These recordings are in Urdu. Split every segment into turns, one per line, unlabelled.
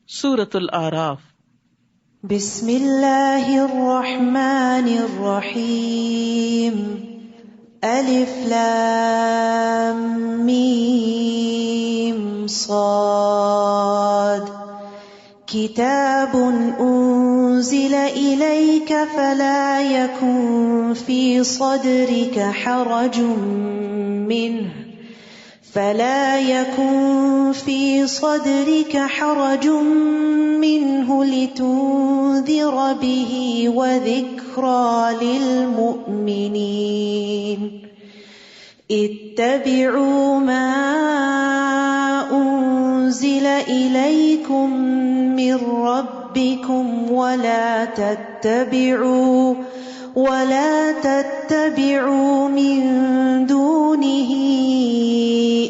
سورۃ الاعراف۔
بسم اللہ الرحمن الرحیم، الف لام میم صاد، کتاب انزل الیک فلا یکن فی صدرک حرج منه لتنذر به وذکری للمؤمنین، اتبعوا ما انزل الیکم من ربکم ولا تتبعوا من دونه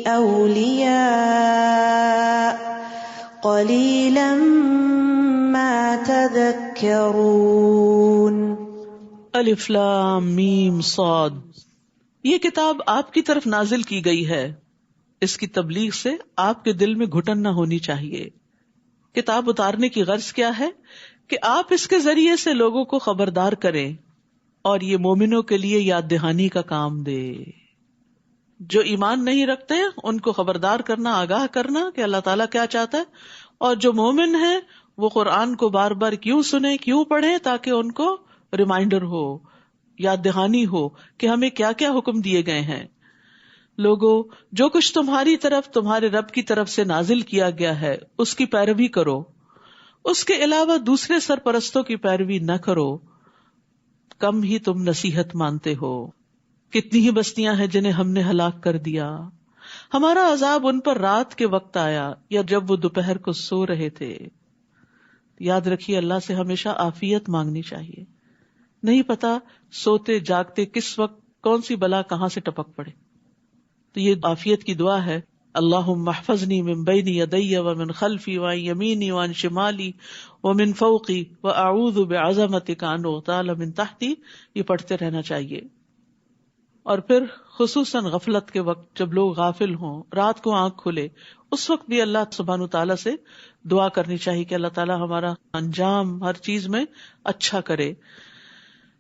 اولیاء قلیلا ما تذکرون۔
الف لام میم صاد، یہ کتاب آپ کی طرف نازل کی گئی ہے، اس کی تبلیغ سے آپ کے دل میں گھٹن نہ ہونی چاہیے۔ کتاب اتارنے کی غرض کیا ہے؟ کہ آپ اس کے ذریعے سے لوگوں کو خبردار کریں اور یہ مومنوں کے لیے یاد دہانی کا کام دے۔ جو ایمان نہیں رکھتے ان کو خبردار کرنا، آگاہ کرنا کہ اللہ تعالیٰ کیا چاہتا ہے، اور جو مومن ہیں وہ قرآن کو بار بار کیوں سنیں، کیوں پڑھیں، تاکہ ان کو ریمائنڈر ہو، یاد دہانی ہو کہ ہمیں کیا کیا حکم دیے گئے ہیں۔ لوگوں، جو کچھ تمہاری طرف تمہارے رب کی طرف سے نازل کیا گیا ہے اس کی پیروی کرو، اس کے علاوہ دوسرے سرپرستوں کی پیروی نہ کرو، کم ہی تم نصیحت مانتے ہو۔ کتنی ہی بستیاں ہیں جنہیں ہم نے ہلاک کر دیا، ہمارا عذاب ان پر رات کے وقت آیا یا جب وہ دوپہر کو سو رہے تھے۔ یاد رکھیے، اللہ سے ہمیشہ عافیت مانگنی چاہیے، نہیں پتا سوتے جاگتے کس وقت کون سی بلا کہاں سے ٹپک پڑے۔ تو یہ عافیت کی دعا ہے، اللہم احفظنی من بین یدی ومن خلفی وعن یمینی وعن شمالی ومن فوقی واعوذ بعظمتک ان اغتال من تحتی، یہ پڑھتے رہنا چاہیے۔ اور پھر خصوصاً غفلت کے وقت جب لوگ غافل ہوں، رات کو آنکھ کھلے، اس وقت بھی اللہ سبحانہ تعالیٰ سے دعا کرنی چاہیے کہ اللہ تعالیٰ ہمارا انجام ہر چیز میں اچھا کرے۔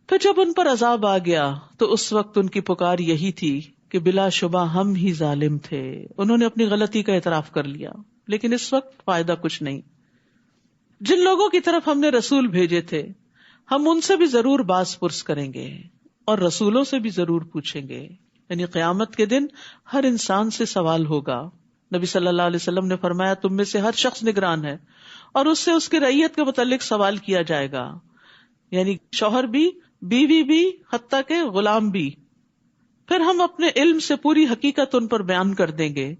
پھر جب ان پر عذاب آ گیا تو اس وقت ان کی پکار یہی تھی کہ بلا شبہ ہم ہی ظالم تھے۔ انہوں نے اپنی غلطی کا اعتراف کر لیا، لیکن اس وقت فائدہ کچھ نہیں۔ جن لوگوں کی طرف ہم نے رسول بھیجے تھے ہم ان سے بھی ضرور باز پرس کریں گے اور رسولوں سے بھی ضرور پوچھیں گے، یعنی قیامت کے دن ہر انسان سے سوال ہوگا۔ نبی صلی اللہ علیہ وسلم نے فرمایا، تم میں سے ہر شخص نگران ہے اور اس سے اس کی رعیت کے متعلق سوال کیا جائے گا، یعنی شوہر بھی، بیوی بھی، حتیٰ کہ غلام بھی۔ پھر ہم اپنے علم سے پوری حقیقت ان پر بیان کر دیں گے۔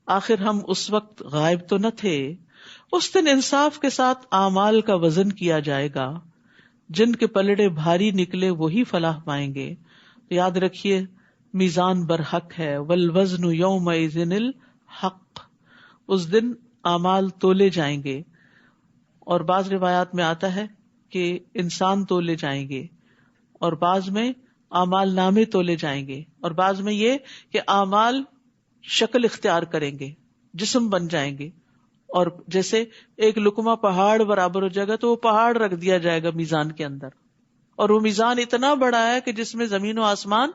آخر ہم اس وقت غائب تو نہ تھے۔ اس دن انصاف کے ساتھ اعمال کا وزن کیا جائے گا، جن کے پلڑے بھاری نکلے وہی فلاح پائیں گے۔ یاد رکھیے، میزان برحق ہے، والوزن یومئذ الحق، اس دن اعمال تولے جائیں گے۔ اور بعض روایات میں آتا ہے کہ انسان تولے جائیں گے، اور بعض میں اعمال نامے تولے جائیں گے، اور بعض میں یہ کہ اعمال شکل اختیار کریں گے، جسم بن جائیں گے، اور جیسے ایک لقمہ پہاڑ برابر ہو جائے گا تو وہ پہاڑ رکھ دیا جائے گا میزان کے اندر، اور وہ میزان اتنا بڑا ہے کہ جس میں زمین و آسمان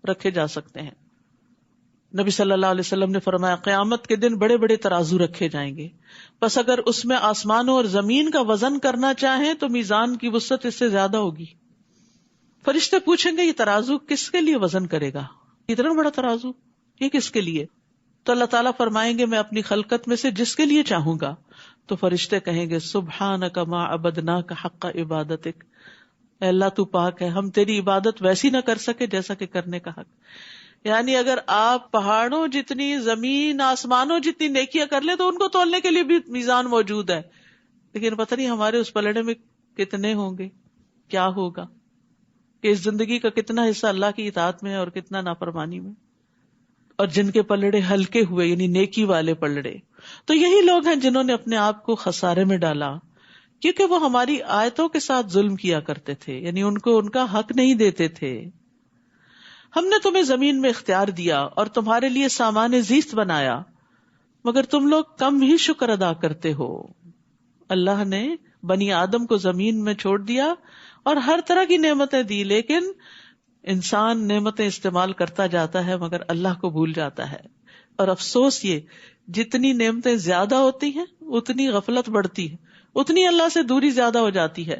رکھے جا سکتے ہیں۔ نبی صلی اللہ علیہ وسلم نے فرمایا، قیامت کے دن بڑے بڑے ترازو رکھے جائیں گے، بس اگر اس میں آسمانوں اور زمین کا وزن کرنا چاہیں تو میزان کی وسعت اس سے زیادہ ہوگی۔ فرشتے پوچھیں گے، یہ ترازو کس کے لیے وزن کرے گا؟ اتنا بڑا ترازو، یہ کس کے لیے؟ تو اللہ تعالیٰ فرمائیں گے، میں اپنی خلقت میں سے جس کے لیے چاہوں گا۔ تو فرشتے کہیں گے، سبحانک ما عبدناک حق عبادتک، اے اللہ تو پاک ہے، ہم تیری عبادت ویسی نہ کر سکے جیسا کہ کرنے کا حق۔ یعنی اگر آپ پہاڑوں جتنی، زمین آسمانوں جتنی نیکیاں کر لیں تو ان کو تولنے کے لیے بھی میزان موجود ہے، لیکن پتہ نہیں ہمارے اس پلڑے میں کتنے ہوں گے، کیا ہوگا، کہ اس زندگی کا کتنا حصہ اللہ کی اطاعت میں ہے اور کتنا نافرمانی میں۔ اور جن کے پلڑے ہلکے ہوئے، یعنی نیکی والے پلڑے، تو یہی لوگ ہیں جنہوں نے اپنے آپ کو خسارے میں ڈالا، کیونکہ وہ ہماری آیتوں کے ساتھ ظلم کیا کرتے تھے، یعنی ان کو ان کا حق نہیں دیتے تھے۔ ہم نے تمہیں زمین میں اختیار دیا اور تمہارے لیے سامان زیست بنایا، مگر تم لوگ کم ہی شکر ادا کرتے ہو۔ اللہ نے بنی آدم کو زمین میں چھوڑ دیا اور ہر طرح کی نعمتیں دی، لیکن انسان نعمتیں استعمال کرتا جاتا ہے مگر اللہ کو بھول جاتا ہے. اور افسوس یہ، جتنی نعمتیں زیادہ ہوتی ہیں اتنی غفلت بڑھتی ہے، اتنی اللہ سے دوری زیادہ ہو جاتی ہے.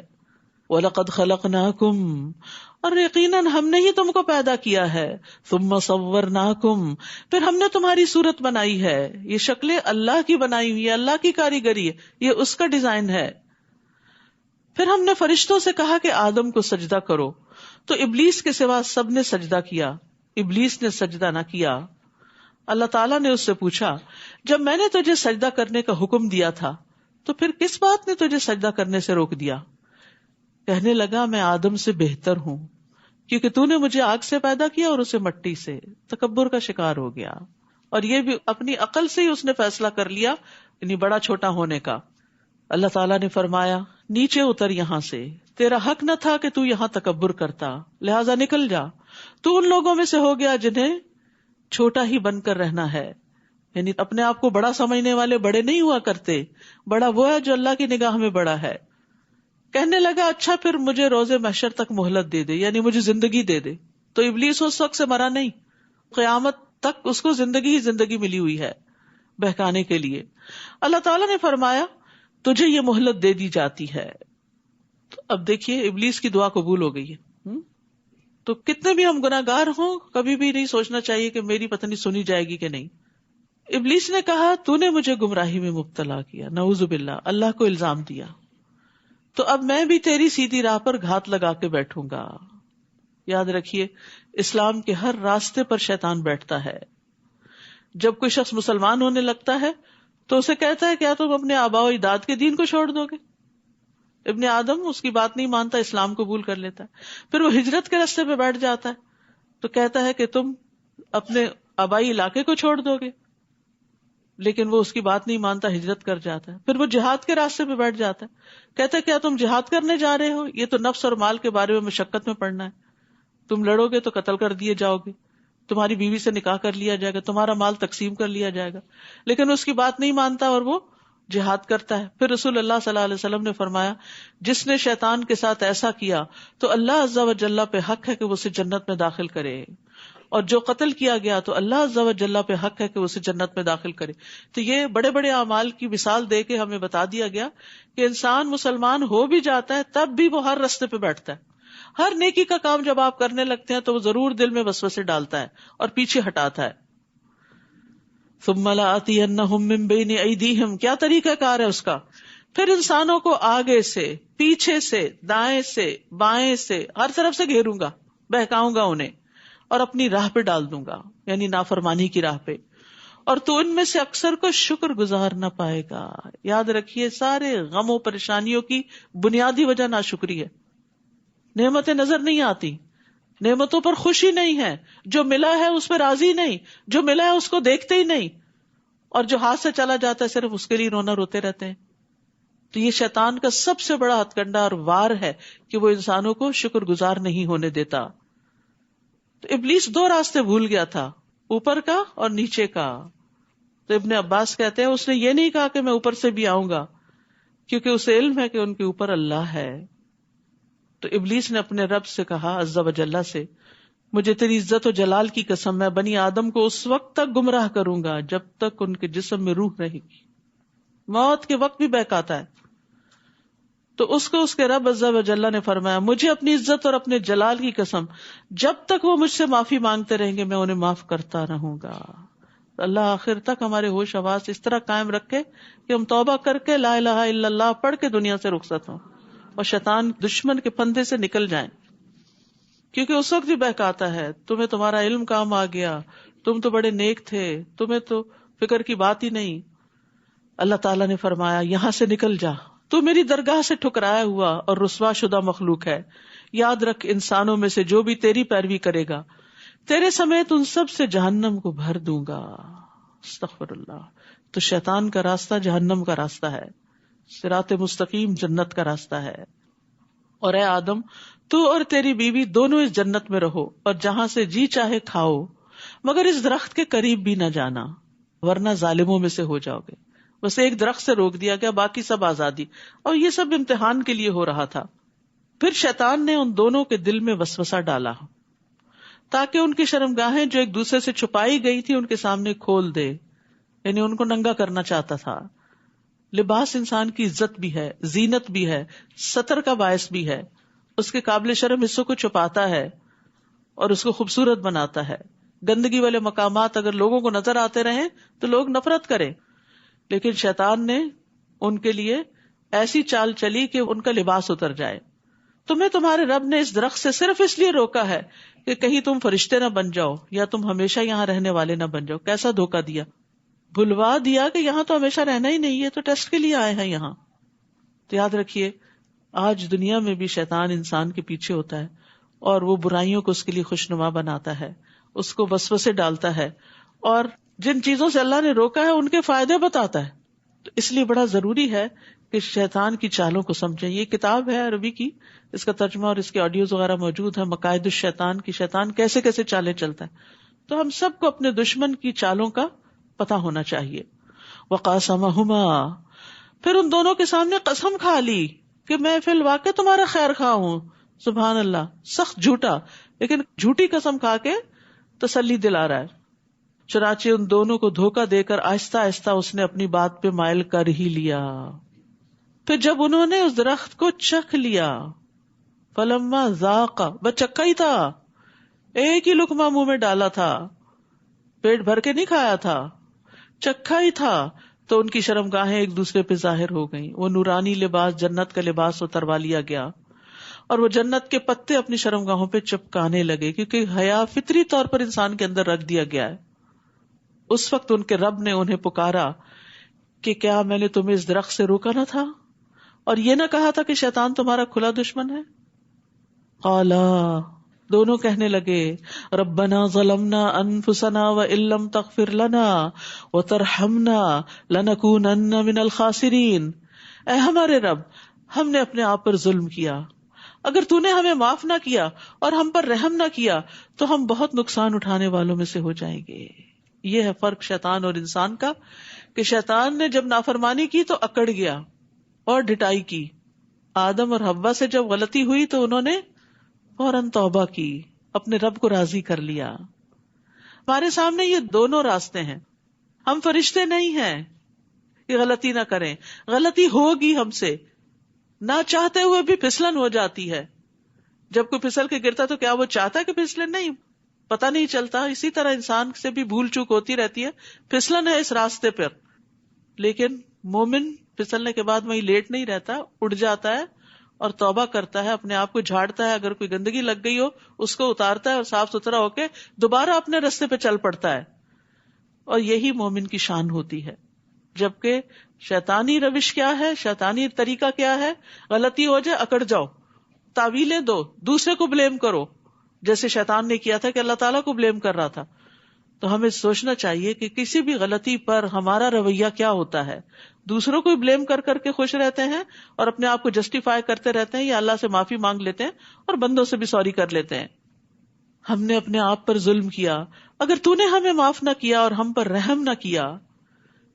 وَلَقَدْ خَلَقْنَاكُمْ، اور یقیناً ہم نے ہی تم کو پیدا کیا ہے. ثُمَّ صَوَّرْنَاكُمْ، پھر ہم نے تمہاری صورت بنائی ہے. یہ شکلیں اللہ کی بنائی ہوئی ہے، اللہ کی کاریگری ہے، یہ اس کا ڈیزائن ہے. پھر ہم نے فرشتوں سے کہا کہ آدم کو سجدہ کرو، تو ابلیس کے سوا سب نے سجدہ کیا، ابلیس نے سجدہ نہ کیا. اللہ تعالیٰ نے اس سے پوچھا، جب میں نے تجھے سجدہ کرنے کا حکم دیا تھا تو پھر کس بات نے تجھے سجدہ کرنے سے روک دیا؟ کہنے لگا، میں آدم سے بہتر ہوں، کیونکہ تو نے مجھے آگ سے پیدا کیا اور اسے مٹی سے. تکبر کا شکار ہو گیا، اور یہ بھی اپنی عقل سے ہی اس نے فیصلہ کر لیا، یعنی بڑا چھوٹا ہونے کا. اللہ تعالیٰ نے فرمایا، نیچے اتر یہاں سے، تیرا حق نہ تھا کہ تو یہاں تکبر کرتا، لہٰذا نکل جا. تو ان لوگوں میں سے ہو گیا جنہیں چھوٹا ہی بن کر رہنا ہے، یعنی اپنے آپ کو بڑا سمجھنے والے بڑے نہیں ہوا کرتے، بڑا وہ ہے جو اللہ کی نگاہ میں بڑا ہے. کہنے لگا، اچھا پھر مجھے روز محشر تک مہلت دے دے، یعنی مجھے زندگی دے دے. تو ابلیس اس وقت سے مرا نہیں، قیامت تک اس کو زندگی ہی زندگی ملی ہوئی ہے بہکانے کے لیے. اللہ تعالیٰ نے فرمایا، تجھے یہ مہلت دے دی جاتی ہے. تو اب دیکھیے ابلیس کی دعا قبول ہو گئی ہے. تو کتنے بھی ہم گناہ گار ہوں، کبھی بھی نہیں سوچنا چاہیے کہ میری پتہ نہیں سنی جائے گی کہ نہیں. ابلیس نے کہا، تو نے مجھے گمراہی میں مبتلا کیا، نعوذ باللہ، اللہ کو الزام دیا، تو اب میں بھی تیری سیدھی راہ پر گھات لگا کے بیٹھوں گا. یاد رکھیے، اسلام کے ہر راستے پر شیطان بیٹھتا ہے. جب کوئی شخص مسلمان ہونے لگتا ہے تو اسے کہتا ہے، کیا تم اپنے آباء و اجداد کے دین کو چھوڑ دو گے؟ ابن آدم اس کی بات نہیں مانتا، اسلام قبول کر لیتا ہے. پھر وہ ہجرت کے راستے پہ بیٹھ جاتا ہے تو کہتا ہے کہ تم اپنے آبائی علاقے کو چھوڑ دو گے، لیکن وہ اس کی بات نہیں مانتا، ہجرت کر جاتا ہے. پھر وہ جہاد کے راستے پہ بیٹھ جاتا ہے، کہتا ہے کیا تم جہاد کرنے جا رہے ہو؟ یہ تو نفس اور مال کے بارے میں مشقت میں پڑنا ہے، تم لڑو گے تو قتل کر دیے جاؤ گے، تمہاری بیوی سے نکاح کر لیا جائے گا، تمہارا مال تقسیم کر لیا جائے گا. لیکن اس کی بات نہیں مانتا اور وہ جہاد کرتا ہے. پھر رسول اللہ صلی اللہ علیہ وسلم نے فرمایا، جس نے شیطان کے ساتھ ایسا کیا تو اللہ عز و جل پہ حق ہے کہ وہ اسے جنت میں داخل کرے، اور جو قتل کیا گیا تو اللہ عز و جل پہ حق ہے کہ وہ اسے جنت میں داخل کرے. تو یہ بڑے بڑے اعمال کی مثال دے کے ہمیں بتا دیا گیا کہ انسان مسلمان ہو بھی جاتا ہے تب بھی وہ ہر راستے پہ بیٹھتا ہے. ہر نیکی کا کام جب آپ کرنے لگتے ہیں تو وہ ضرور دل میں وسوسے ڈالتا ہے اور پیچھے ہٹاتا ہے. ثم لآتینہم من بین ایدیہم، کیا طریقہ کار ہے اس کا؟ پھر انسانوں کو آگے سے، پیچھے سے، دائیں سے، بائیں سے، ہر طرف سے گھیروں گا، بہکاؤں گا انہیں اور اپنی راہ پہ ڈال دوں گا، یعنی نافرمانی کی راہ پہ. اور تو ان میں سے اکثر کو شکر گزار نہ پائے گا. یاد رکھیے، سارے غم و پریشانیوں کی بنیادی وجہ ناشکری ہے. نعمتیں نظر نہیں آتی، نعمتوں پر خوشی نہیں ہے، جو ملا ہے اس پہ راضی نہیں، جو ملا ہے اس کو دیکھتے ہی نہیں، اور جو ہاتھ سے چلا جاتا ہے صرف اس کے لیے رونا روتے رہتے ہیں. تو یہ شیطان کا سب سے بڑا ہتھ کنڈا اور وار ہے کہ وہ انسانوں کو شکر گزار نہیں ہونے دیتا. تو ابلیس دو راستے بھول گیا تھا، اوپر کا اور نیچے کا. تو ابن عباس کہتے ہیں اس نے یہ نہیں کہا کہ میں اوپر سے بھی آؤں گا، کیونکہ اسے علم ہے کہ ان کے اوپر اللہ ہے. تو ابلیس نے اپنے رب سے کہا عز و جل سے، مجھے تیری عزت و جلال کی قسم، میں بنی آدم کو اس وقت تک گمراہ کروں گا جب تک ان کے جسم میں روح رہے گی. موت کے وقت بھی بہکاتا ہے. تو اس کو اس کے رب عز و جل نے فرمایا، مجھے اپنی عزت اور اپنے جلال کی قسم، جب تک وہ مجھ سے معافی مانگتے رہیں گے میں انہیں معاف کرتا رہوں گا. اللہ آخر تک ہمارے ہوش حواس اس طرح قائم رکھے کہ ہم توبہ کر کے لا الہ الا اللہ پڑھ کے دنیا سے رخصت ہوں اور شیطان دشمن کے پھندے سے نکل جائیں. کیونکہ اس وقت بھی بہکاتا ہے، تمہیں تمہارا علم کام آ گیا، تم تو بڑے نیک تھے، تمہیں تو فکر کی بات ہی نہیں. اللہ تعالیٰ نے فرمایا، یہاں سے نکل جا، تو میری درگاہ سے ٹھکرایا ہوا اور رسوا شدہ مخلوق ہے. یاد رکھ، انسانوں میں سے جو بھی تیری پیروی کرے گا تیرے سمیت ان سب سے جہنم کو بھر دوں گا. استغفر اللہ. تو شیطان کا راستہ جہنم کا راستہ ہے، صراط مستقیم جنت کا راستہ ہے. اور اے آدم، تو اور تیری بیوی دونوں اس جنت میں رہو اور جہاں سے جی چاہے کھاؤ، مگر اس درخت کے قریب بھی نہ جانا ورنہ ظالموں میں سے ہو جاؤ گے. بس ایک درخت سے روک دیا گیا، باقی سب آزادی. اور یہ سب امتحان کے لیے ہو رہا تھا. پھر شیطان نے ان دونوں کے دل میں وسوسہ ڈالا تاکہ ان کی شرمگاہیں جو ایک دوسرے سے چھپائی گئی تھی ان کے سامنے کھول دے، یعنی ان کو ننگا کرنا چاہتا تھا. لباس انسان کی عزت بھی ہے، زینت بھی ہے، ستر کا باعث بھی ہے، اس کے قابل شرم حصوں کو چھپاتا ہے اور اس کو خوبصورت بناتا ہے. گندگی والے مقامات اگر لوگوں کو نظر آتے رہیں تو لوگ نفرت کریں، لیکن شیطان نے ان کے لیے ایسی چال چلی کہ ان کا لباس اتر جائے. تمہیں تمہارے رب نے اس درخت سے صرف اس لیے روکا ہے کہ کہیں تم فرشتے نہ بن جاؤ یا تم ہمیشہ یہاں رہنے والے نہ بن جاؤ. کیسا دھوکہ دیا، بھلوا دیا کہ یہاں تو ہمیشہ رہنا ہی نہیں ہے، تو ٹیسٹ کے لیے آئے ہیں یہاں. تو یاد رکھیے آج دنیا میں بھی شیطان انسان کے پیچھے ہوتا ہے اور وہ برائیوں کو اس کے لیے خوشنما بناتا ہے، اس کو وسوسے ڈالتا ہے اور جن چیزوں سے اللہ نے روکا ہے ان کے فائدے بتاتا ہے. تو اس لیے بڑا ضروری ہے کہ شیطان کی چالوں کو سمجھیں. یہ کتاب ہے عربی کی، اس کا ترجمہ اور اس کے آڈیوز وغیرہ موجود ہے، مقائد الشیطان کی، شیطان کیسے کیسے چالیں چلتا ہے. تو ہم سب کو اپنے دشمن کی چالوں کا پتا ہونا چاہیے. وقاسمہما، پھر ان دونوں کے سامنے قسم کھا لی کہ میں فی الواقع تمہارا خیر خواہ ہوں. سبحان اللہ، سخت جھوٹا، لیکن جھوٹی قسم کھا کے تسلی دلا رہا ہے. چنانچہ ان دونوں کو دھوکہ دے کر آہستہ آہستہ اس نے اپنی بات پہ مائل کر ہی لیا. پھر جب انہوں نے اس درخت کو چکھ لیا، فلما ذاق، بس چکھا ہی تھا، ایک ہی لقمہ منہ میں ڈالا تھا، پیٹ بھر کے نہیں کھایا تھا، چکھا ہی تھا، تو ان کی شرمگاہیں ایک دوسرے پہ ظاہر ہو گئیں. وہ نورانی لباس، جنت کا لباس اتروا لیا گیا اور وہ جنت کے پتے اپنی شرمگاہوں پہ چپکانے لگے، کیونکہ حیا فطری طور پر انسان کے اندر رکھ دیا گیا ہے. اس وقت ان کے رب نے انہیں پکارا کہ کیا میں نے تمہیں اس درخت سے روکا نہ تھا اور یہ نہ کہا تھا کہ شیطان تمہارا کھلا دشمن ہے؟ قالا، دونوں کہنے لگے، ربنا ظلمنا انفسنا وان لم تغفر لنا وترحمنا لنکونن من الخاسرین. اے ہمارے رب، ہم نے اپنے آپ پر ظلم کیا، اگر تو نے ہمیں معاف نہ کیا اور ہم پر رحم نہ کیا تو ہم بہت نقصان اٹھانے والوں میں سے ہو جائیں گے. یہ ہے فرق شیطان اور انسان کا، کہ شیطان نے جب نافرمانی کی تو اکڑ گیا اور ڈٹائی کی. آدم اور حوا سے جب غلطی ہوئی تو انہوں نے فوراً توبہ کی، اپنے رب کو راضی کر لیا. ہمارے سامنے یہ دونوں راستے ہیں. ہم فرشتے نہیں ہیں کہ غلطی نہ کریں، غلطی ہوگی ہم سے، نہ چاہتے ہوئے بھی پھسلن ہو جاتی ہے. جب کوئی پھسل کے گرتا تو کیا وہ چاہتا ہے کہ پھسلے؟ نہیں، پتہ نہیں چلتا. اسی طرح انسان سے بھی بھول چوک ہوتی رہتی ہے، پھسلن ہے اس راستے پر. لیکن مومن پھسلنے کے بعد وہیں لیٹ نہیں رہتا، اٹھ جاتا ہے اور توبہ کرتا ہے، اپنے آپ کو جھاڑتا ہے، اگر کوئی گندگی لگ گئی ہو اس کو اتارتا ہے اور صاف ستھرا ہو کے دوبارہ اپنے راستے پہ چل پڑتا ہے. اور یہی مومن کی شان ہوتی ہے. جبکہ شیطانی روش کیا ہے، شیطانی طریقہ کیا ہے؟ غلطی ہو جائے اکڑ جاؤ، تعویلیں دو، دوسرے کو بلیم کرو، جیسے شیطان نے کیا تھا کہ اللہ تعالیٰ کو بلیم کر رہا تھا. تو ہمیں سوچنا چاہیے کہ کسی بھی غلطی پر ہمارا رویہ کیا ہوتا ہے. دوسروں کو بلیم کر کر کے خوش رہتے ہیں اور اپنے آپ کو جسٹیفائی کرتے رہتے ہیں، یا اللہ سے معافی مانگ لیتے ہیں اور بندوں سے بھی سوری کر لیتے ہیں. ہم نے اپنے آپ پر ظلم کیا، اگر تو نے ہمیں معاف نہ کیا اور ہم پر رحم نہ کیا،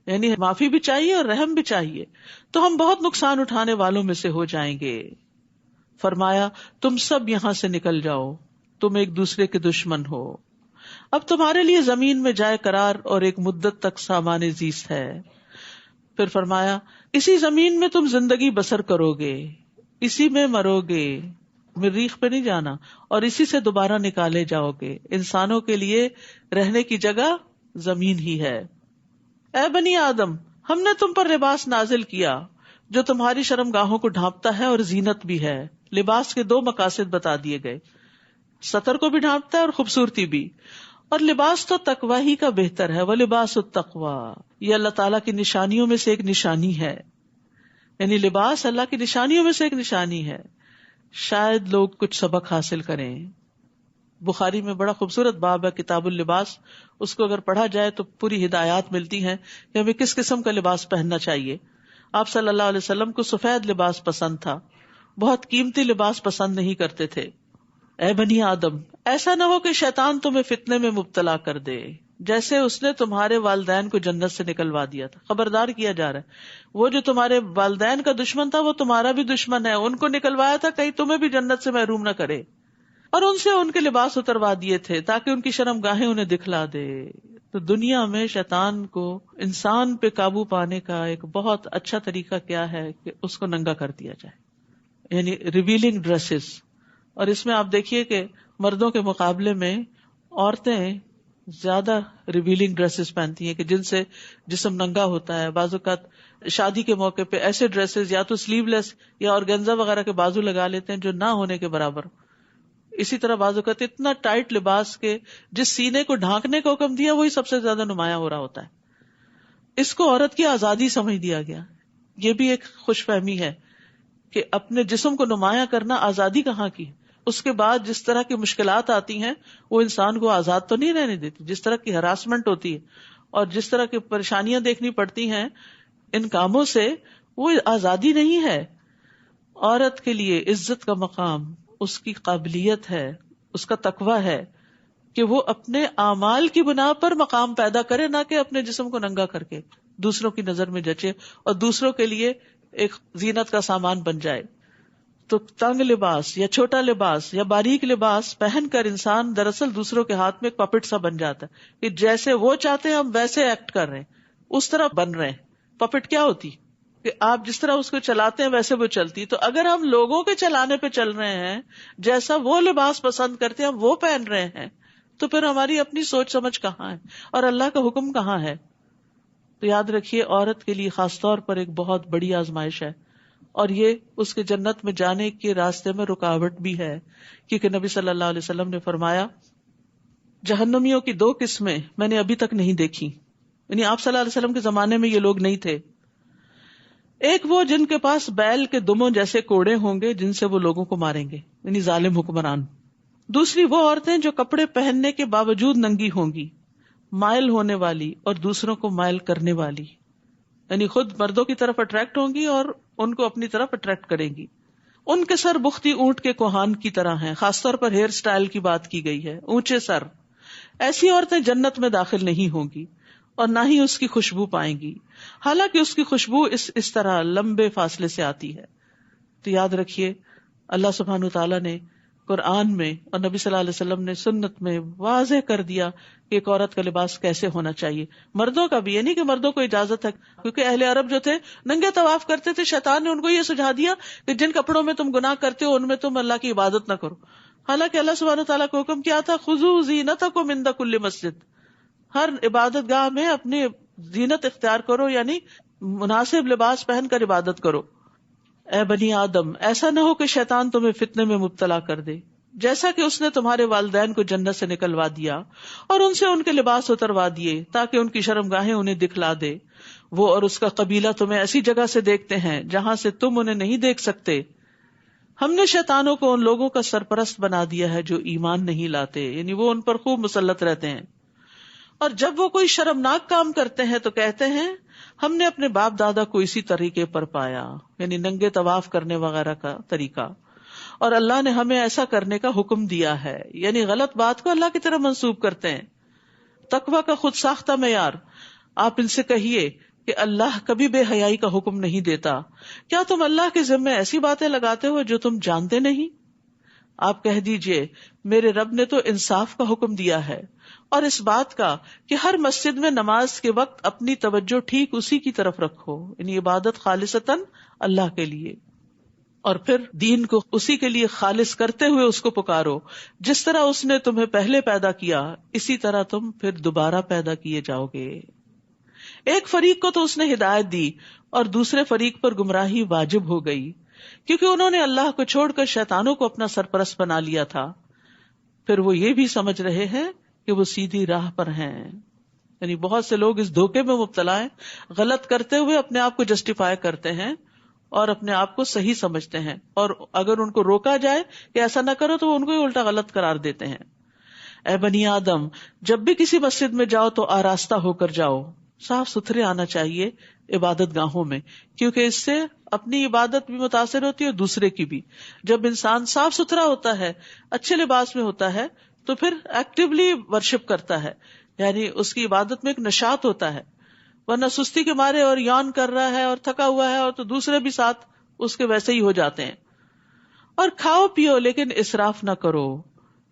یعنی معافی بھی چاہیے اور رحم بھی چاہیے، تو ہم بہت نقصان اٹھانے والوں میں سے ہو جائیں گے. فرمایا تم سب یہاں سے نکل جاؤ، تم ایک دوسرے کے دشمن ہو. اب تمہارے لیے زمین میں جائے قرار اور ایک مدت تک سامان زیست ہے. پھر فرمایا اسی زمین میں تم زندگی بسر کرو گے، اسی میں مرو گے، مریخ پہ نہیں جانا، اور اسی سے دوبارہ نکالے جاؤ گے. انسانوں کے لیے رہنے کی جگہ زمین ہی ہے. اے بنی آدم، ہم نے تم پر لباس نازل کیا جو تمہاری شرمگاہوں کو ڈھانپتا ہے اور زینت بھی ہے. لباس کے دو مقاصد بتا دیے گئے، ستر کو بھی ڈھانپتا ہے اور خوبصورتی بھی. اور لباس تو تقوی ہی کا بہتر ہے. وَلِبَاسُ التَّقْوَىٰ، یہ اللہ تعالیٰ کی نشانیوں میں سے ایک نشانی ہے. یعنی لباس اللہ کی نشانیوں میں سے ایک نشانی ہے. شاید لوگ کچھ سبق حاصل کریں. بخاری میں بڑا خوبصورت باب ہے کتاب اللباس، اس کو اگر پڑھا جائے تو پوری ہدایات ملتی ہیں کہ ہمیں کس قسم کا لباس پہننا چاہیے. آپ صلی اللہ علیہ وسلم کو سفید لباس پسند تھا، بہت قیمتی لباس پسند نہیں کرتے تھے. اے بنی آدم، ایسا نہ ہو کہ شیطان تمہیں فتنے میں مبتلا کر دے. جیسے اس نے تمہارے والدین کو جنت سے نکلوا دیا تھا. خبردار کیا جا رہا ہے وہ جو تمہارے والدین کا دشمن تھا وہ تمہارا بھی دشمن ہے. ان کو نکلوایا تھا کہیں تمہیں بھی جنت سے محروم نہ کرے. اور ان سے ان کے لباس اتروا دیے تھے تاکہ ان کی شرم گاہیں انہیں دکھلا دے. تو دنیا میں شیطان کو انسان پہ قابو پانے کا ایک بہت اچھا طریقہ کیا ہے کہ اس کو ننگا کر دیا جائے, یعنی ریویلنگ ڈریسز. اور اس میں آپ دیکھیے کہ مردوں کے مقابلے میں عورتیں زیادہ ریویلنگ ڈریسز پہنتی ہیں کہ جن سے جسم ننگا ہوتا ہے. بعض اوقات شادی کے موقع پہ ایسے ڈریسز یا تو سلیو لیس یا آرگنزا وغیرہ کے بازو لگا لیتے ہیں جو نہ ہونے کے برابر. اسی طرح بعض اوقات اتنا ٹائٹ لباس کے جس سینے کو ڈھانکنے کا حکم دیا وہی سب سے زیادہ نمایاں ہو رہا ہوتا ہے. اس کو عورت کی آزادی سمجھ دیا گیا. یہ بھی ایک خوش فہمی ہے کہ اپنے جسم کو نمایاں کرنا آزادی کہاں کی. اس کے بعد جس طرح کی مشکلات آتی ہیں وہ انسان کو آزاد تو نہیں رہنے دیتی. جس طرح کی ہراسمنٹ ہوتی ہے اور جس طرح کی پریشانیاں دیکھنی پڑتی ہیں ان کاموں سے, وہ آزادی نہیں ہے. عورت کے لیے عزت کا مقام اس کی قابلیت ہے, اس کا تقویٰ ہے کہ وہ اپنے اعمال کی بنا پر مقام پیدا کرے, نہ کہ اپنے جسم کو ننگا کر کے دوسروں کی نظر میں جچے اور دوسروں کے لیے ایک زینت کا سامان بن جائے. تو تنگ لباس یا چھوٹا لباس یا باریک لباس پہن کر انسان دراصل دوسروں کے ہاتھ میں ایک پپٹ سا بن جاتا ہے کہ جیسے وہ چاہتے ہیں ہم ویسے ایکٹ کر رہے ہیں, اس طرح بن رہے ہیں. پپٹ کیا ہوتی کہ آپ جس طرح اس کو چلاتے ہیں ویسے وہ چلتی. تو اگر ہم لوگوں کے چلانے پہ چل رہے ہیں, جیسا وہ لباس پسند کرتے ہیں ہم وہ پہن رہے ہیں, تو پھر ہماری اپنی سوچ سمجھ کہاں ہے اور اللہ کا حکم کہاں ہے. تو یاد رکھیے عورت کے لیے خاص طور پر ایک بہت بڑی آزمائش ہے, اور یہ اس کے جنت میں جانے کے راستے میں رکاوٹ بھی ہے, کیونکہ نبی صلی اللہ علیہ وسلم نے فرمایا جہنمیوں کی 2 قسمیں میں نے ابھی تک نہیں دیکھی. یعنی آپ صلی اللہ علیہ وسلم کے زمانے میں یہ لوگ نہیں تھے. ایک وہ جن کے پاس بیل کے دموں جیسے کوڑے ہوں گے جن سے وہ لوگوں کو ماریں گے, یعنی ظالم حکمران. دوسری وہ عورتیں جو کپڑے پہننے کے باوجود ننگی ہوں گی, مائل ہونے والی اور دوسروں کو مائل کرنے والی, یعنی خود مردوں کی طرف اٹریکٹ ہوں گی اور ان کو اپنی طرف اٹریکٹ کریں گی. ان کے سر بختی اونٹ کے کوہان کی طرح ہیں. خاص طور پر ہیئر سٹائل کی بات کی گئی ہے, اونچے سر. ایسی عورتیں جنت میں داخل نہیں ہوں گی اور نہ ہی اس کی خوشبو پائیں گی, حالانکہ اس کی خوشبو اس طرح لمبے فاصلے سے آتی ہے. تو یاد رکھیے اللہ سبحانہ تعالیٰ نے قرآن میں اور نبی صلی اللہ علیہ وسلم نے سنت میں واضح کر دیا کہ ایک عورت کا لباس کیسے ہونا چاہیے. مردوں کا بھی, یعنی کہ مردوں کو اجازت ہے, کیونکہ اہل عرب جو تھے ننگے طواف کرتے تھے. شیطان نے ان کو یہ سجھا دیا کہ جن کپڑوں میں تم گناہ کرتے ہو ان میں تم اللہ کی عبادت نہ کرو. حالانکہ اللہ سبحانہ تعالیٰ کو حکم کیا تھا خذوا زینتکم عند کل مسجد, ہر عبادت گاہ میں اپنی زینت اختیار کرو, یعنی مناسب لباس پہن کر عبادت کرو. اے بنی آدم ایسا نہ ہو کہ شیطان تمہیں فتنے میں مبتلا کر دے, جیسا کہ اس نے تمہارے والدین کو جنت سے نکلوا دیا اور ان سے ان کے لباس اتروا دیے تاکہ ان کی شرم گاہیں انہیں دکھلا دے. وہ اور اس کا قبیلہ تمہیں ایسی جگہ سے دیکھتے ہیں جہاں سے تم انہیں نہیں دیکھ سکتے. ہم نے شیطانوں کو ان لوگوں کا سرپرست بنا دیا ہے جو ایمان نہیں لاتے, یعنی وہ ان پر خوب مسلط رہتے ہیں. اور جب وہ کوئی شرمناک کام کرتے ہیں تو کہتے ہیں ہم نے اپنے باپ دادا کو اسی طریقے پر پایا, یعنی ننگے طواف کرنے وغیرہ کا طریقہ, اور اللہ نے ہمیں ایسا کرنے کا حکم دیا ہے, یعنی غلط بات کو اللہ کی طرف منسوب کرتے ہیں. تقویٰ کا خود ساختہ معیار. آپ ان سے کہیے کہ اللہ کبھی بے حیائی کا حکم نہیں دیتا. کیا تم اللہ کے ذمے ایسی باتیں لگاتے ہو جو تم جانتے نہیں؟ آپ کہہ دیجئے میرے رب نے تو انصاف کا حکم دیا ہے, اور اس بات کا کہ ہر مسجد میں نماز کے وقت اپنی توجہ ٹھیک اسی کی طرف رکھو, یعنی عبادت خالصتاً اللہ کے لیے, اور پھر دین کو اسی کے لیے خالص کرتے ہوئے اس کو پکارو. جس طرح اس نے تمہیں پہلے پیدا کیا اسی طرح تم پھر دوبارہ پیدا کیے جاؤ گے. ایک فریق کو تو اس نے ہدایت دی اور دوسرے فریق پر گمراہی واجب ہو گئی, کیونکہ انہوں نے اللہ کو چھوڑ کر شیطانوں کو اپنا سرپرست بنا لیا تھا. پھر وہ یہ بھی سمجھ رہے ہیں کہ وہ سیدھی راہ پر ہیں. یعنی بہت سے لوگ اس دھوکے میں مبتلا ہیں, غلط کرتے ہوئے اپنے آپ کو جسٹیفائی کرتے ہیں اور اپنے آپ کو صحیح سمجھتے ہیں, اور اگر ان کو روکا جائے کہ ایسا نہ کرو تو وہ ان کو الٹا غلط قرار دیتے ہیں. اے بنی آدم جب بھی کسی مسجد میں جاؤ تو آراستہ ہو کر جاؤ, صاف ستھرے آنا چاہیے عبادت گاہوں میں, کیونکہ اس سے اپنی عبادت بھی متاثر ہوتی ہے اور دوسرے کی بھی. جب انسان صاف ستھرا ہوتا ہے, اچھے لباس میں ہوتا ہے, تو پھر ایکٹیولی ورشپ کرتا ہے. یعنی اس کی عبادت میں ایک نشاط ہوتا ہے، ورنہ سستی کے مارے اور یون کر رہا ہے اور تھکا ہوا ہے اور تو دوسرے بھی ساتھ اس کے ویسے ہی ہو جاتے ہیں. اور کھاؤ پیو لیکن اسراف نہ کرو،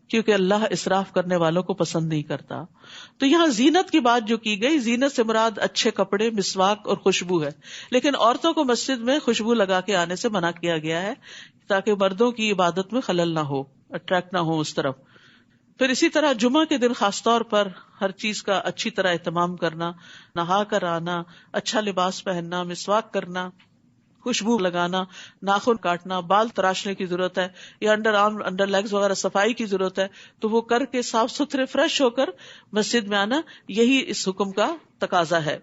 کیونکہ اللہ اسراف کرنے والوں کو پسند نہیں کرتا. تو یہاں زینت کی بات جو کی گئی، زینت سے مراد اچھے کپڑے، مسواک اور خوشبو ہے. لیکن عورتوں کو مسجد میں خوشبو لگا کے آنے سے منع کیا گیا ہے تاکہ مردوں کی عبادت میں خلل نہ ہو، اٹریکٹ نہ ہو اس طرف. پھر اسی طرح جمعہ کے دن خاص طور پر ہر چیز کا اچھی طرح اہتمام کرنا، نہا کر آنا، اچھا لباس پہننا، مسواک کرنا، خوشبو لگانا، ناخن کاٹنا، بال تراشنے کی ضرورت ہے یا انڈر آرم، انڈر لیگز وغیرہ صفائی کی ضرورت ہے تو وہ کر کے صاف ستھرے فریش ہو کر مسجد میں آنا، یہی اس حکم کا تقاضا ہے.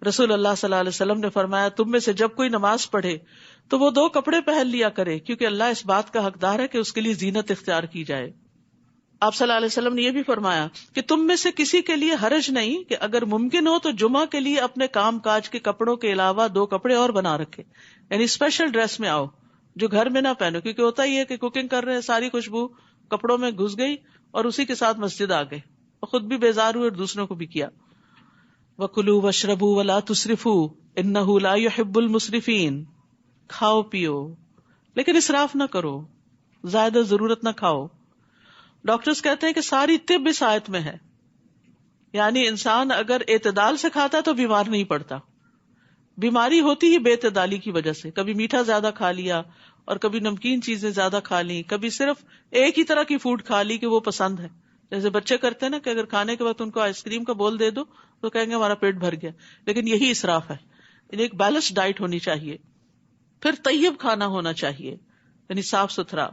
رسول اللہ صلی اللہ علیہ وسلم نے فرمایا تم میں سے جب کوئی نماز پڑھے تو وہ 2 کپڑے پہن لیا کرے، کیونکہ اللہ اس بات کا حقدار ہے کہ اس کے لیے زینت اختیار کی جائے. آپ صلی اللہ علیہ وسلم نے یہ بھی فرمایا کہ تم میں سے کسی کے لیے حرج نہیں کہ اگر ممکن ہو تو جمعہ کے لیے اپنے کام کاج کے کپڑوں کے علاوہ 2 کپڑے اور بنا رکھے، یعنی اسپیشل ڈریس میں آؤ جو گھر میں نہ پہنو، کیونکہ ہوتا ہی ہے کہ کوکنگ کر رہے ہیں، ساری خوشبو کپڑوں میں گھس گئی اور اسی کے ساتھ مسجد آ گئے اور خود بھی بیزار ہوئے اور دوسروں کو بھی کیا. وَكُلُوا وَاشْرَبُوا وَلَا تُسْرِفُوا إِنَّهُ لَا يُحِبُّ الْمُسْرِفِينَ. کھاؤ پیو لیکن اسراف نہ کرو، زیادہ ضرورت نہ کھاؤ. ڈاکٹرز کہتے ہیں کہ ساری طب اس آیت میں ہے، یعنی انسان اگر اعتدال سے کھاتا تو بیمار نہیں پڑتا. بیماری ہوتی ہی بے اعتدالی کی وجہ سے، کبھی میٹھا زیادہ کھا لیا اور کبھی نمکین چیزیں زیادہ کھا لی، کبھی صرف ایک ہی طرح کی فوڈ کھا لی کہ وہ پسند ہے. جیسے بچے کرتے ہیں نا کہ اگر کھانے کے وقت ان کو آئس کریم کا بول دے دو تو کہیں گے ہمارا پیٹ بھر گیا، لیکن یہی اسراف ہے. یعنی ایک بیلنس ڈائٹ ہونی چاہیے. پھر طیب کھانا ہونا چاہیے، یعنی صاف ستھرا.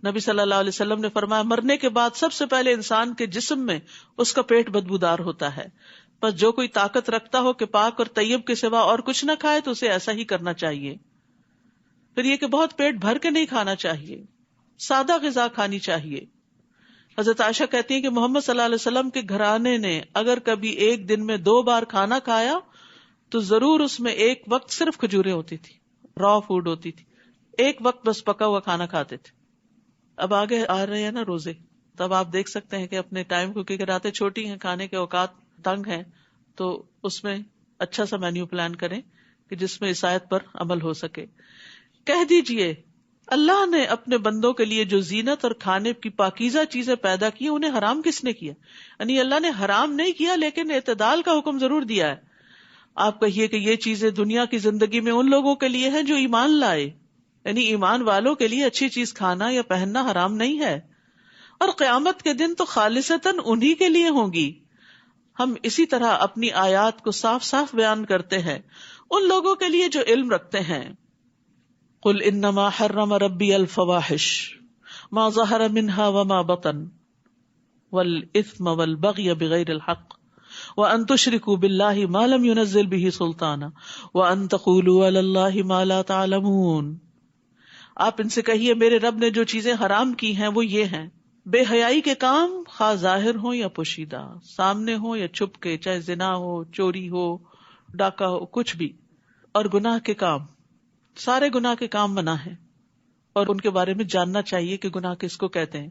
نبی صلی اللہ علیہ وسلم نے فرمایا مرنے کے بعد سب سے پہلے انسان کے جسم میں اس کا پیٹ بدبودار ہوتا ہے، بس جو کوئی طاقت رکھتا ہو کہ پاک اور طیب کے سوا اور کچھ نہ کھائے تو اسے ایسا ہی کرنا چاہیے. پھر یہ کہ بہت پیٹ بھر کے نہیں کھانا چاہیے، سادہ غذا کھانی چاہیے. حضرت عائشہ کہتی ہیں کہ محمد صلی اللہ علیہ وسلم کے گھرانے نے اگر کبھی ایک دن میں 2 بار کھانا کھایا تو ضرور اس میں ایک وقت صرف کھجوریں ہوتی تھی، را فوڈ ہوتی تھی، ایک وقت بس پکا ہوا کھانا کھاتے تھے. اب آگے آ رہے ہیں نا روزے، تب آپ دیکھ سکتے ہیں کہ اپنے ٹائم کو، کیونکہ راتیں چھوٹی ہیں، کھانے کے اوقات تنگ ہیں، تو اس میں اچھا سا مینیو پلان کریں کہ جس میں اس آیت پر عمل ہو سکے. کہہ دیجئے اللہ نے اپنے بندوں کے لیے جو زینت اور کھانے کی پاکیزہ چیزیں پیدا کی انہیں حرام کس نے کیا؟ یعنی اللہ نے حرام نہیں کیا لیکن اعتدال کا حکم ضرور دیا ہے. آپ کہیے کہ یہ چیزیں دنیا کی زندگی میں ان لوگوں کے لیے ہیں جو ایمان لائے، یعنی ایمان والوں کے لیے اچھی چیز کھانا یا پہننا حرام نہیں ہے، اور قیامت کے دن تو خالصتاً انہی کے لیے ہوں گی. ہم اسی طرح اپنی آیات کو صاف صاف بیان کرتے ہیں ان لوگوں کے لیے جو علم رکھتے ہیں. قل انما حرم ربی الفواحش ما ظہر منها وما بطن والاثم والبغی بغیر الحق وان تشرکوا باللہ ما لم ينزل به سلطانا وان تقولوا علی اللہ ما لا تعلمون. آپ ان سے کہیے میرے رب نے جو چیزیں حرام کی ہیں وہ یہ ہیں: بے حیائی کے کام، خواہ ظاہر ہوں یا پوشیدہ، سامنے ہو یا چھپ کے، چاہے زنا ہو، چوری ہو، ڈاکہ ہو، کچھ بھی، اور گناہ کے کام. سارے گناہ کے کام منع ہیں اور ان کے بارے میں جاننا چاہیے کہ گناہ کس کو کہتے ہیں.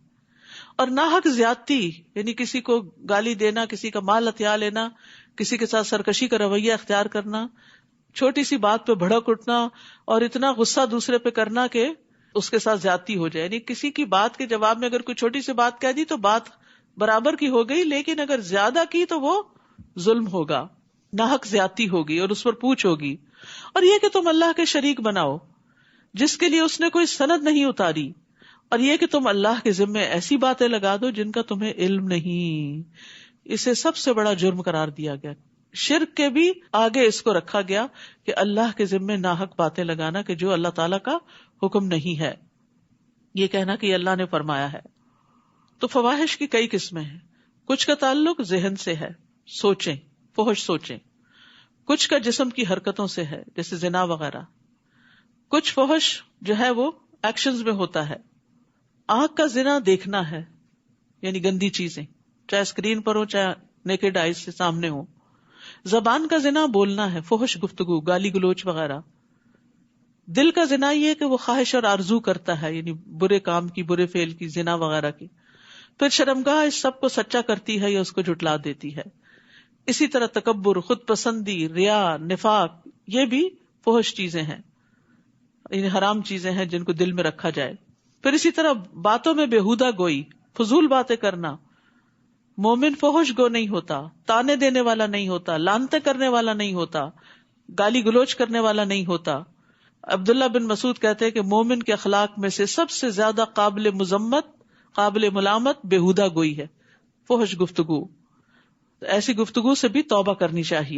اور ناحق زیادتی، یعنی کسی کو گالی دینا، کسی کا مال ہتھیا لینا، کسی کے ساتھ سرکشی کا رویہ اختیار کرنا، چھوٹی سی بات پہ بھڑک اٹھنا اور اتنا غصہ دوسرے پہ کرنا کہ اس کے ساتھ زیادتی ہو جائے. یعنی کسی کی بات کے جواب میں اگر کوئی چھوٹی سی بات کہہ دی تو بات برابر کی ہو گئی، لیکن اگر زیادہ کی تو وہ ظلم ہوگا، ناحق زیادتی ہوگی اور اس پر پوچھ ہوگی. اور یہ کہ تم اللہ کے شریک بناؤ جس کے لیے اس نے کوئی سند نہیں اتاری، اور یہ کہ تم اللہ کے ذمے ایسی باتیں لگا دو جن کا تمہیں علم نہیں. اسے سب سے بڑا جرم قرار دیا گیا. شرک کے بھی آگے اس کو رکھا گیا کہ اللہ کے ذمے ناحق باتیں لگانا کہ جو اللہ تعالیٰ کا حکم نہیں ہے، یہ کہنا کہ اللہ نے فرمایا ہے. تو فواحش کی کئی قسمیں ہیں. کچھ کا تعلق ذہن سے ہے، سوچیں، فحش سوچیں. کچھ کا جسم کی حرکتوں سے ہے، جیسے زنا وغیرہ. کچھ فحش جو ہے وہ ایکشنز میں ہوتا ہے. آنکھ کا زنا دیکھنا ہے، یعنی گندی چیزیں، چاہے اسکرین پر ہو چاہے نیکڈ آئیز سے سامنے ہو. زبان کا زنا بولنا ہے، فحش گفتگو، گالی گلوچ وغیرہ. دل کا زنا یہ کہ وہ خواہش اور آرزو کرتا ہے، یعنی برے کام کی، برے فعل کی، زنا وغیرہ کی. پھر شرمگاہ اس سب کو سچا کرتی ہے یا اس کو جھٹلا دیتی ہے. اسی طرح تکبر، خود پسندی، ریا، نفاق، یہ بھی فحش چیزیں ہیں، یعنی حرام چیزیں ہیں جن کو دل میں رکھا جائے. پھر اسی طرح باتوں میں بےہودہ گوئی، فضول باتیں کرنا. مومن فحش گو نہیں ہوتا، تانے دینے والا نہیں ہوتا، لعنتیں کرنے والا نہیں ہوتا، گالی گلوچ کرنے والا نہیں ہوتا. عبداللہ بن مسعود کہتے ہیں کہ مومن کے اخلاق میں سے سب سے زیادہ قابل مذمت، قابل ملامت بےہودہ گوئی ہے، فحش گفتگو. ایسی گفتگو سے بھی توبہ کرنی چاہیے.